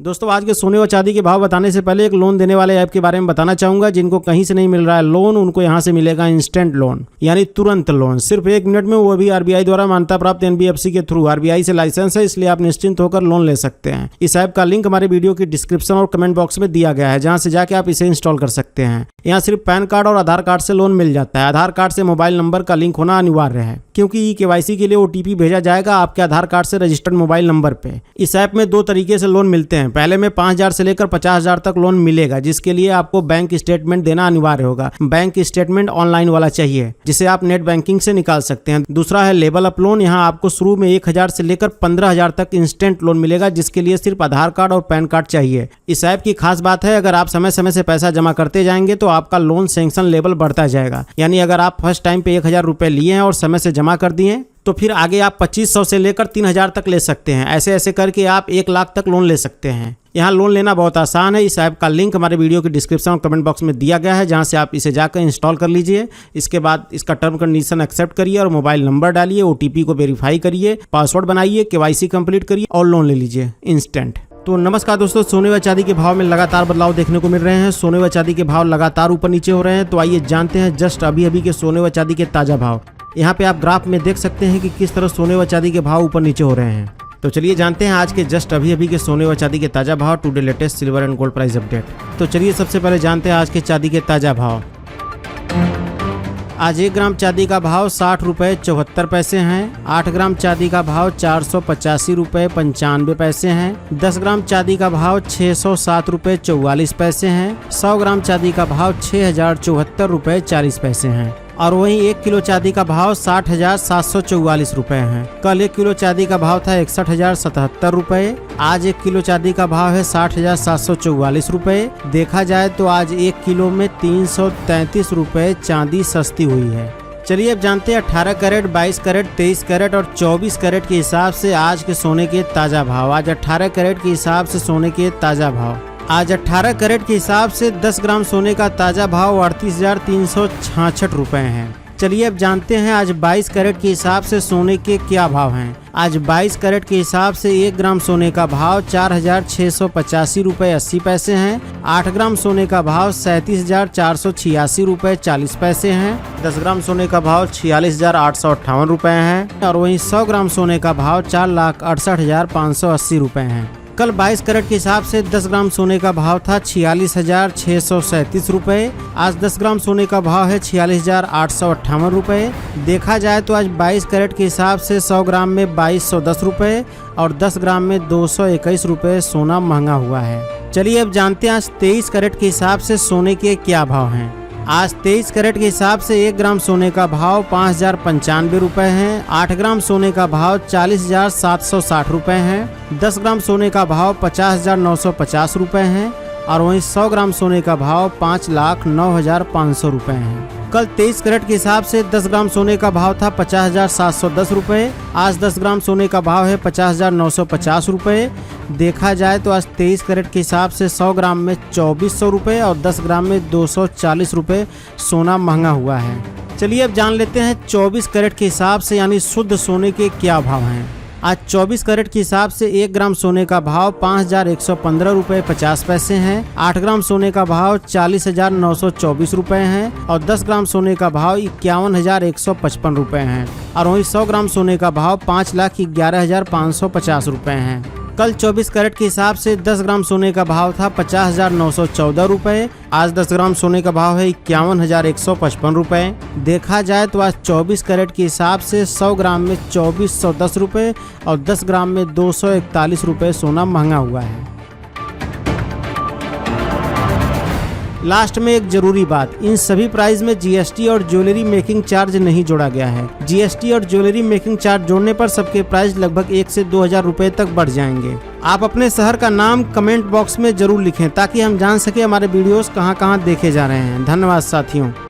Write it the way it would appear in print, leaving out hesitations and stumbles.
दोस्तों आज के सोने और चांदी के भाव बताने से पहले एक लोन देने वाले ऐप के बारे में बताना चाहूंगा। जिनको कहीं से नहीं मिल रहा है लोन, उनको यहां से मिलेगा इंस्टेंट लोन, यानी तुरंत लोन, सिर्फ 1 मिनट में, वो भी आरबीआई द्वारा मान्यता प्राप्त एनबीएफसी के थ्रू। आरबीआई से लाइसेंस है, इसलिए आप निश्चिंत होकर लोन ले सकते हैं। इस ऐप का लिंक हमारे वीडियो की डिस्क्रिप्शन और कमेंट बॉक्स में दिया गया है, जहां से जाके आप इसे इंस्टॉल कर सकते हैं। यहाँ सिर्फ पैन कार्ड और आधार कार्ड से लोन मिल जाता है। आधार कार्ड से मोबाइल नंबर का लिंक होना अनिवार्य है, क्योंकि केवाईसी के लिए ओटीपी भेजा जाएगा आपके आधार कार्ड से रजिस्टर्ड मोबाइल नंबर पे। इस ऐप में 2 तरीके से लोन मिलते हैं। पहले में 5,000 से लेकर 50,000 तक लोन मिलेगा, जिसके लिए आपको बैंक स्टेटमेंट देना अनिवार्य होगा। बैंक स्टेटमेंट ऑनलाइन वाला चाहिए, जिसे आप नेट बैंकिंग से निकाल सकते हैं। दूसरा है लेवल अप लोन। यहाँ आपको शुरू में 1,000 से लेकर 15,000 तक इंस्टेंट लोन मिलेगा, जिसके लिए सिर्फ आधार कार्ड और पैन कार्ड चाहिए। इस ऐप की खास बात है, अगर आप समय समय से पैसा जमा करते जाएंगे तो आपका लोन सैंक्शन लेवल बढ़ता जाएगा। यानी अगर आप फर्स्ट टाइम पे 1,000 रुपए लिए हैं और समय से जमा कर दिए, तो फिर आगे आप 2,500 से लेकर 3,000 तक ले सकते हैं। ऐसे ऐसे करके आप 1 लाख तक लोन ले सकते हैं। यहाँ लोन लेना बहुत आसान है। इस ऐप का लिंक हमारे वीडियो की डिस्क्रिप्शन और कमेंट बॉक्स में दिया गया है, जहाँ से आप इसे जाकर इंस्टॉल कर लीजिए। इसके बाद इसका टर्म कंडीशन एक्सेप्ट करिए और मोबाइल नंबर डालिए, ओटीपी को वेरीफाई करिए, पासवर्ड बनाइए, केवाईसी कंप्लीट करिए और लोन ले लीजिए इंस्टेंट। तो नमस्कार दोस्तों, सोने व चांदी के भाव में लगातार बदलाव देखने को मिल रहे हैं। सोने व चांदी के भाव लगातार ऊपर नीचे हो रहे हैं। तो आइए जानते हैं जस्ट अभी के सोने व चांदी के ताजा भाव। यहाँ पे आप ग्राफ में देख सकते हैं कि किस तरह सोने व चांदी के भाव ऊपर नीचे हो रहे हैं। तो चलिए जानते हैं आज के जस्ट अभी के सोने व चांदी के ताजा भाव, today latest silver and gold price update. तो चलिए सबसे पहले जानते हैं आज के चांदी के ताजा भाव। आज 1 ग्राम चांदी का भाव 60 रुपये 74 पैसे हैं। 8 ग्राम चांदी का भाव 485 रुपये 95 पैसे हैं। 10 ग्राम चांदी का भाव 607 रुपये 44 पैसे हैं। 100 ग्राम चांदी का भाव 6,074 रुपये 40 पैसे हैं। और वहीं 1 किलो चांदी का भाव 60,744 रुपए है। कल 1 किलो चांदी का भाव था 61,077 रुपए। आज 1 किलो चांदी का भाव है 60,744 रुपए। देखा जाए तो आज 1 किलो में 333 रुपए चांदी सस्ती हुई है। चलिए अब जानते हैं 18 कैरेट, 22 कैरेट, 23 कैरेट और 24 कैरेट के हिसाब से आज के सोने के ताजा भाव। आज 18 कैरेट के हिसाब से सोने के ताजा भाव। आज 18 कैरेट के हिसाब से 10 ग्राम सोने का ताजा भाव 38,366 रुपए हैं। चलिए अब जानते हैं आज 22 कैरेट के हिसाब से सोने के क्या भाव हैं। आज 22 कैरेट के हिसाब से 1 ग्राम सोने का भाव 4,685 रुपये 80 पैसे हैं। 8 ग्राम सोने का भाव 37,486 रुपये 40 पैसे हैं। 10 ग्राम सोने का भाव 46,858 रुपये हैं। और वहीं 100 ग्राम सोने का भाव 4,68,580 रुपये हैं। कल 22 कैरेट के हिसाब से 10 ग्राम सोने का भाव था 46,637 रुपये। आज 10 ग्राम सोने का भाव है 46,858 रुपये। देखा जाए तो आज 22 कैरेट के हिसाब से 100 ग्राम में 2,210 रुपये और 10 ग्राम में 221 रुपये सोना महंगा हुआ है। चलिए अब जानते हैं आज 23 कैरेट के हिसाब से सोने के क्या भाव हैं। आज 23 कैरेट के हिसाब से 1 ग्राम सोने का भाव 5,095 रुपये है। 8 ग्राम सोने का भाव 40,760 रुपये है। 10 ग्राम सोने का भाव 50,950 रुपये है। और वहीं 100 ग्राम सोने का भाव 5,09,500 रुपये है। कल 23 कैरेट के हिसाब से 10 ग्राम सोने का भाव था 50,710 रुपये। आज 10 ग्राम सोने का भाव है 50,950 रुपये। देखा जाए तो आज 23 कैरेट के हिसाब से 100 ग्राम में 2,400 रुपये और 10 ग्राम में 240 रुपये सोना महंगा हुआ है। चलिए अब जान लेते हैं 24 कैरेट के हिसाब से यानी शुद्ध सोने के क्या भाव हैं। आज 24 कैरेट के हिसाब से 1 ग्राम सोने का भाव 5,115 रुपये 50 पैसे हैं। 8 ग्राम सोने का भाव 40,924 रुपये हैं। और 10 ग्राम सोने का भाव 51,155 रुपये हैं। और वहीं 100 ग्राम सोने का भाव 5,11,550 रुपये हैं। कल 24 कैरेट के हिसाब से 10 ग्राम सोने का भाव था 50,914 रुपये। आज 10 ग्राम सोने का भाव है 51,155 रुपये। देखा जाए तो आज 24 कैरेट के हिसाब से 100 ग्राम में 2,410 रुपये और 10 ग्राम में 241 रुपये सोना महंगा हुआ है। लास्ट में एक जरूरी बात, इन सभी प्राइस में जीएसटी और ज्वेलरी मेकिंग चार्ज नहीं जोड़ा गया है। जीएसटी और ज्वेलरी मेकिंग चार्ज जोड़ने पर सबके प्राइस लगभग 1 से 2,000 रुपए तक बढ़ जाएंगे। आप अपने शहर का नाम कमेंट बॉक्स में जरूर लिखें, ताकि हम जान सके हमारे वीडियोस कहां-कहां देखे जा रहे हैं। धन्यवाद साथियों।